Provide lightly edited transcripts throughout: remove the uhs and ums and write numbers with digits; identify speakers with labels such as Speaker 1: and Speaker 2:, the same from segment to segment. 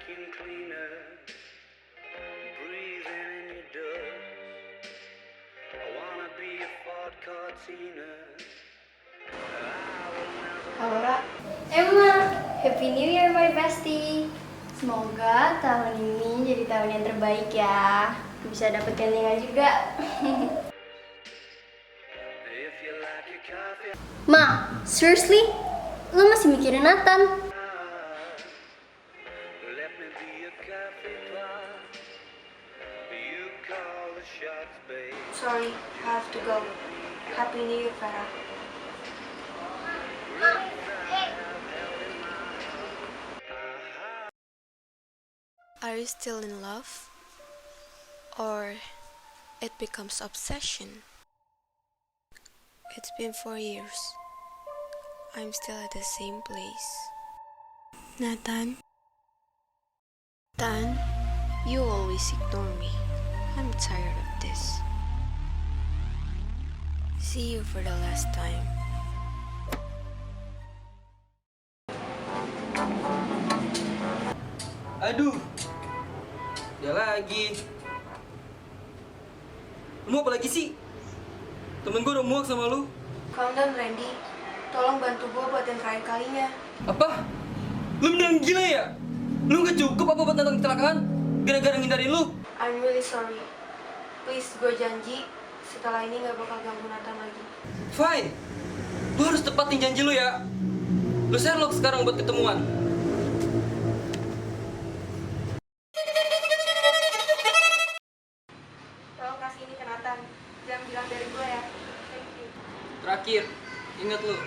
Speaker 1: Halo Ra. Emma, Happy New Year my bestie. Semoga tahun ini jadi tahun yang terbaik ya. Bisa dapet gandengan juga. Ma, seriously? Lo masih mikirin Nathan?
Speaker 2: Sorry, I have to go. Happy New Year, Farah.
Speaker 3: Are you still in love? Or it becomes obsession? It's been 4 years. I'm still at the same place. Nathan? Tan, you always ignore me. I'm tired of this. See you for the last time.
Speaker 4: Aduh, dia lagi. Lu mau apa lagi sih? Temen gue udah muak sama lu.
Speaker 2: Calm down, Randy. Tolong bantu gue buat yang terakhir kalinya.
Speaker 4: Apa? Lu beneran gila ya? Lu gak cukup apa buat nonton kecelakaan? Gara-gara ngindarin lu?
Speaker 2: I'm really sorry. Please, gue janji setelah ini gak bakal ganggu Nathan lagi.
Speaker 4: Fine. Lu harus tepatin janji lu ya. Lu Sherlock sekarang buat ketemuan.
Speaker 2: Tolong kasih ini ke Nathan. Jangan bilang dari gue ya. Thank you.
Speaker 4: Terakhir, ingat lu.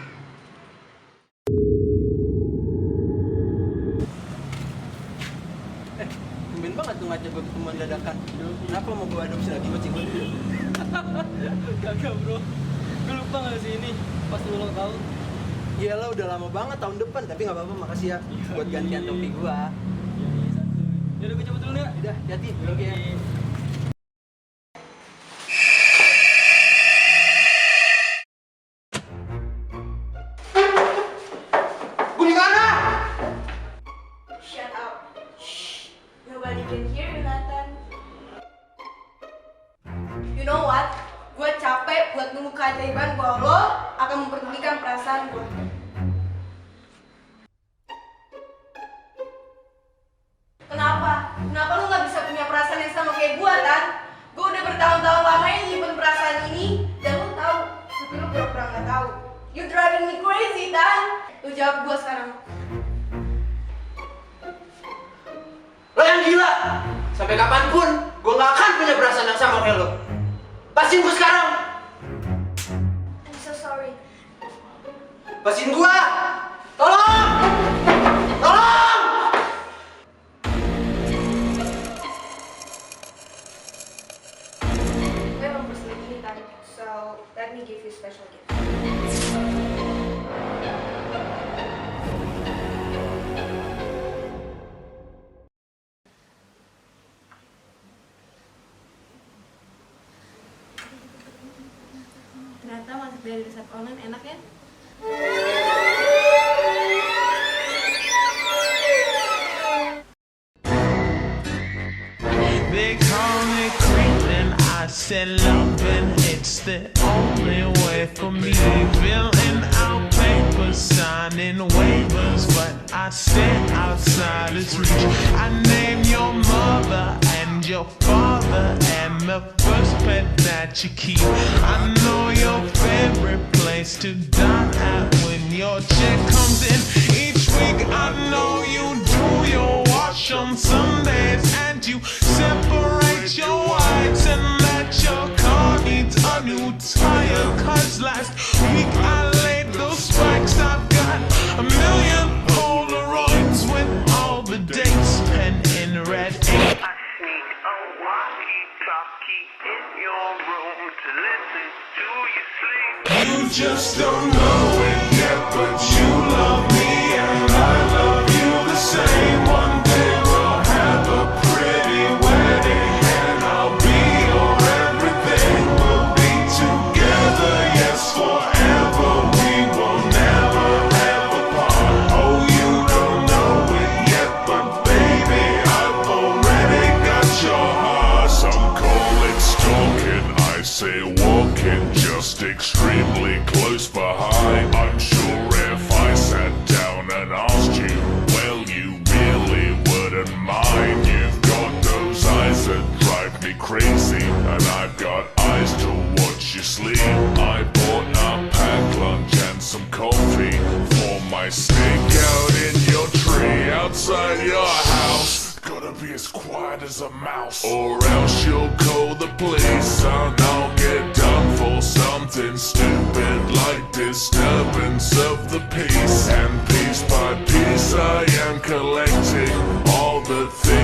Speaker 5: Tumben banget tuh ngajak gue ketemuan dadakan. Kenapa mau gue adopsi lagi kucing lu?
Speaker 4: Kagak bro. Gue lupa gak sih ini pas lu ulang tahun.
Speaker 5: Iya lah udah lama banget tahun depan, tapi nggak apa-apa, makasih ya buat gantian topi gue.
Speaker 4: Yaudah gue cabut dulu ya.
Speaker 5: Udah, hati-hati. Oke ya.
Speaker 2: Shut up. Shh. Nobody can hear you, Nathan. You know what? Gue capek buat nunggu keajaiban bahwa lo akan memperdulikan perasaan gue. Kenapa? Kenapa lo gak bisa punya perasaan yang sama kayak gue, Tan? Gue udah bertahun-tahun lamanya nyimpen perasaan ini, dan lo tahu, tapi lo pura-pura gak tahu. You driving me crazy, Tan. Lo jawab gue sekarang.
Speaker 5: Lo yang gila! Sampai kapanpun, gue gak akan punya perasaan yang sama kayak lo. Pasin gue sekarang!
Speaker 2: I'm so sorry.
Speaker 5: Pasin gue! Tolong! Tolong!
Speaker 2: Gue emang berselingkuh ini, Tan. So, let me give you a special gift.
Speaker 1: Ternyata masak dari resep online enak ya?
Speaker 6: They call me creepin', I said loving, it's the only way for me. Filling out papers, signing waivers, but I stay outside its reach. I name your mother and your father and the first pet that you keep. I know your favorite place to dine at when your check comes in each week. I know you do your wash on Sundays and you separate your whites and let your car needs a new tire. Cause last week I laid those spikes. I've got a million Polaroids with all the dates pen in red ink. I sneak a walkie-talkie in your room to listen to you sleep. You just don't know it yet, but you love me and I love you the same. One day we'll have a pretty wedding and I'll be your everything. We'll be together, yes, forever. We will never ever part. Oh, you don't know it yet, but baby, be as quiet as a mouse, or else you'll call the police and I'll get done for something stupid like disturbance of the peace. And piece by piece I am collecting all the things